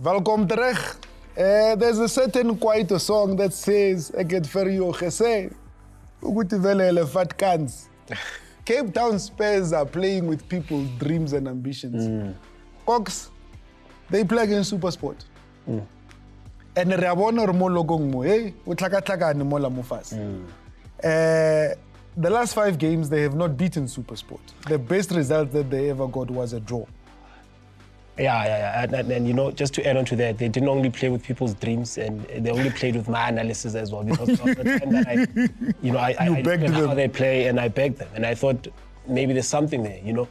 Welkom terug. There's a certain quite song that says, "I get ferio gese, ukuthi vele fat cans." Cape Town Spurs are playing with people's dreams and ambitions. Cox, they play against SuperSport. And Rabona or Mologong mo, utlaka ni mola mufas. The last 5 games, they have not beaten SuperSport. The best result that they ever got was a draw. Yeah. And you know, just to add on to that, they didn't only play with people's dreams, and they only played with my analysis as well. Because of the time that I looked at how they play, and I begged them, and I thought maybe there's something there, you know.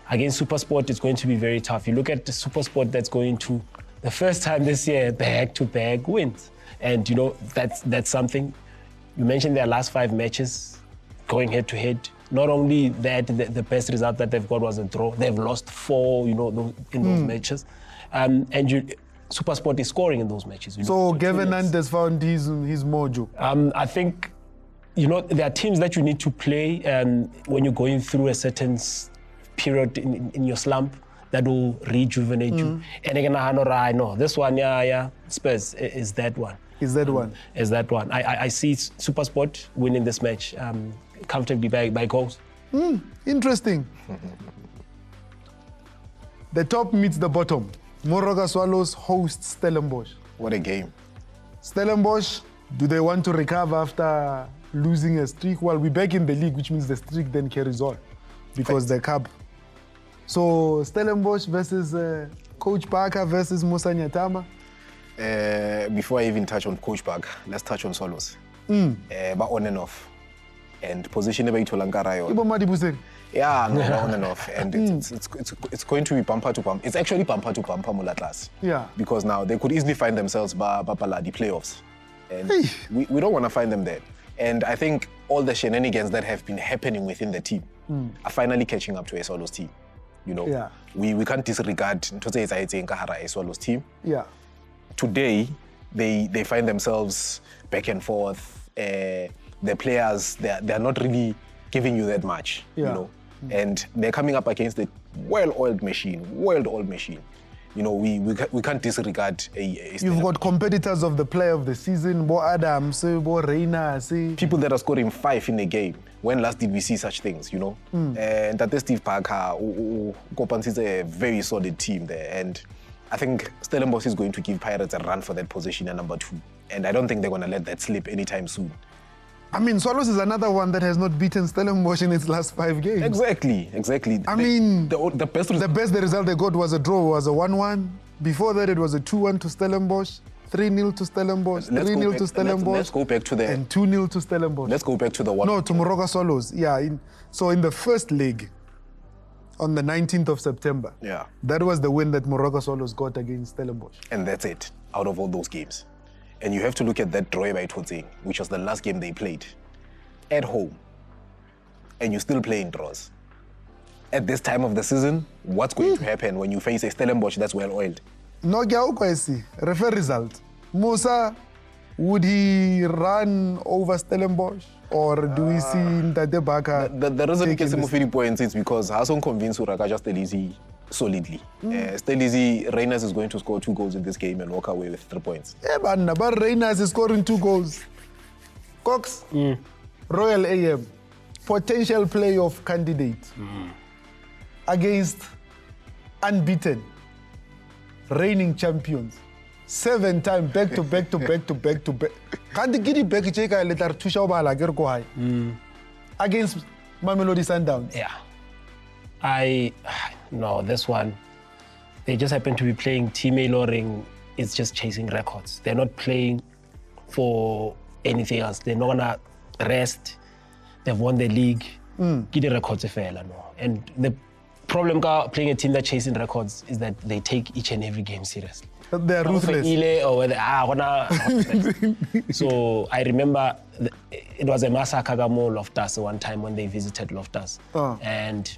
Against SuperSport, it's going to be very tough. You look at the SuperSport that's going to, the first time this year, back-to-back wins, and you know that's something. You mentioned their last 5 matches, going head-to-head. Not only that, the best result that they've got was a draw. They've lost 4, you know, in those matches. And SuperSport is scoring in those matches. You know, so Gavin has found his mojo. I think, you know, there are teams that you need to play when you're going through a certain period in your slump that will rejuvenate you. And again, I know this one, Spurs is that one. Is that one? Is that one. I see SuperSport winning this match comfortably by goals. Interesting. The top meets the bottom. Moroka Swallows host Stellenbosch. What a game. Stellenbosch, do they want to recover after losing a streak? Well, we're back in the league, which means the streak then carries on because the cup. So Stellenbosch versus Coach Parker versus Musa Nyatama. Before I even touch on Coach Parker, let's touch on Swallows. But on and off. And position by Itolankarayo. Yeah, no, on and off. And it's going to be bumper to bumper. It's actually bumper to bumper Mulatlas. Yeah. Because now they could easily find themselves the playoffs. And we don't want to find them there. And I think all the shenanigans that have been happening within the team are finally catching up to a Swallows team. You know, we can't disregard a Swallows team. Yeah. Today, they find themselves back and forth. The players, they're not really giving you that much, you know. And they're coming up against a well-oiled machine. You know, we can't disregard a You've got competitors of the player of the season, Bo Adams, Bo Reina, people that are scoring 5 in a game. When last did we see such things, you know? And that Steve Parker, Kopansi is a very solid team there. And I think Stellenbosch is going to give Pirates a run for that position at number 2. And I don't think they're going to let that slip anytime soon. I mean, Swallows is another one that has not beaten Stellenbosch in its last 5 games. Exactly. I mean, the best result they got was a draw, was a 1-1. Before that, it was a 2-1 to Stellenbosch, 3-0 to Stellenbosch, 3-0 to Stellenbosch. Let's go back to the... And 2-0 to Stellenbosch. Let's go back to the one... No, to Moroka Swallows. Yeah. So in the first leg, on the 19th of September, that was the win that Moroka Swallows got against Stellenbosch. And that's it, out of all those games. And you have to look at that draw by Totsing, which was the last game they played at home. And you're still playing draws. At this time of the season, what's going to happen when you face a Stellenbosch that's well-oiled? No, refer result. Musa, would he run over Stellenbosch? Or do we see Ntate Baka? The reason we get some 50 points is because Hassan convinced Uraka just Stellizi solidly. Stellizi, Reyners is going to score 2 goals in this game and walk away with 3 points. Yeah, but Reyners is scoring 2 goals. Cox, Royal AM, potential playoff candidate against unbeaten, reigning champions. 7 times back to back. Can't get it back against Mamelodi Sundowns. Yeah. No, this one, they just happen to be playing. Team Loring is just chasing records. They're not playing for anything else. They're not gonna rest. They've won the league. Get the records no. And the problem playing a team that's chasing records is that they take each and every game seriously. They're ruthless. So I remember it was a massacre Loftus one time when they visited Loftus. And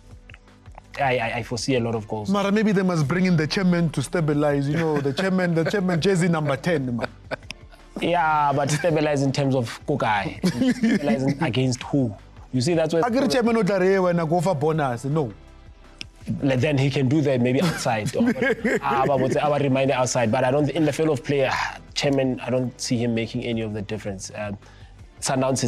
I foresee a lot of goals. Mara, maybe they must bring in the chairman to stabilize, you know, the chairman jersey number 10. Man. Yeah, but stabilize in terms of Kokai. Stabilizing against who? You see, that's where... Agri chairman when I go for bonus, no. then he can do that maybe outside. I would remind outside, but I don't in the field of play, chairman, I don't see him making any of the difference. Sundowns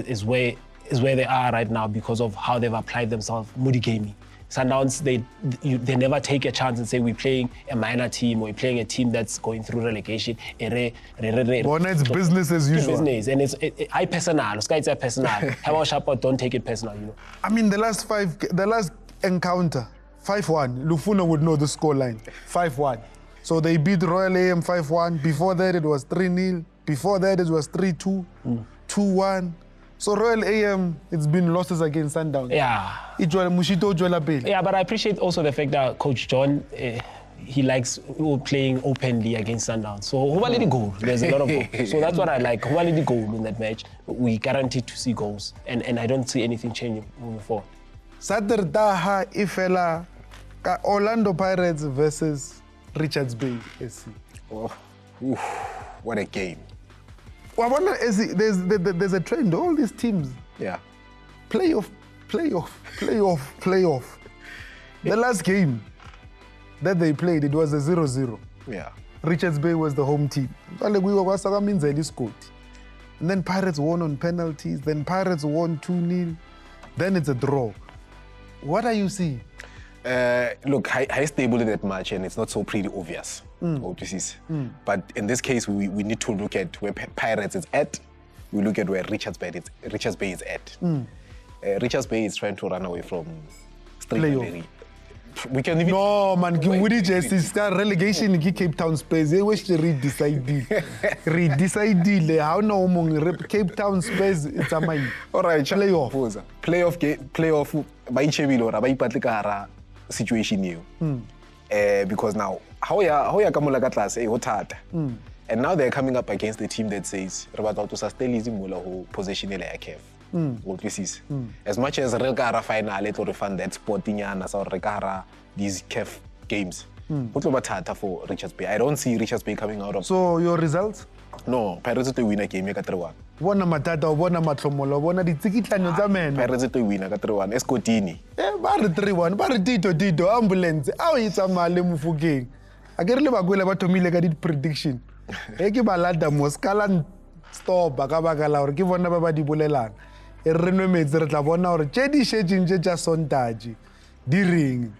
is where they are right now because of how they've applied themselves. Moody gaming. Sundowns, they never take a chance and say we're playing a minor team or we're playing a team that's going through relegation. It's business as usual. Business, and it's personal. It's personal. How about don't take it personal, you know. I mean, the last encounter, 5-1. Lufuna would know the scoreline. 5-1. So they beat Royal AM 5-1. Before that, it was 3-0. Before that, it was 3-2, 2-1. So Royal AM, it's been losses against Sundowns. Yeah. Yeah, but I appreciate also the fact that Coach John, he likes playing openly against Sundowns. So who let it go? There's a lot of goals. So that's what I like. Who let it go in that match? We guaranteed to see goals, and I don't see anything changing moving forward. Saturday, Ifela, Orlando Pirates versus Richards Bay SC. Oh, oof, what a game. There's a trend. All these teams. Yeah. Playoff. The last game that they played, it was a 0-0. Yeah. Richards Bay was the home team. And then Pirates won on penalties. Then Pirates won 2-0. Then it's a draw. What are you seeing? Look, high stable in that match, and it's not so pretty obvious what this is. But in this case, we need to look at where Pirates is at. We look at where Richards Bay is at. Richards Bay is trying to run away from playoff. We can even... No, man, relegation in Cape Town Spurs. They wish to redecide. How no Cape Town Spurs, it's a mine. All right, playoff. Playoff, by situation here. Because now, how ya kamula class and now they're coming up against the team that says position as much as Regara final to refund that sporting as or Regara these KEF games. For Richards Bay. I don't see Richards Bay coming out of. So your results? No, Pirates to win a game 3-1. Bona matata, bona matlomola, bona ditsikitlanyo tsa mena. Pirates to win 3-1. Escotini. Ba re 3-1, ba re Tito ambulance. Aw itsa male mufukeng. Akere le bagwela ba thomile ka di prediction. Ke balada moskala stop ka baka la hore ke bona ba di bolelang. E re nwe metsi re tla bona hore tse di shetseng tse tsa Sontaji di reng.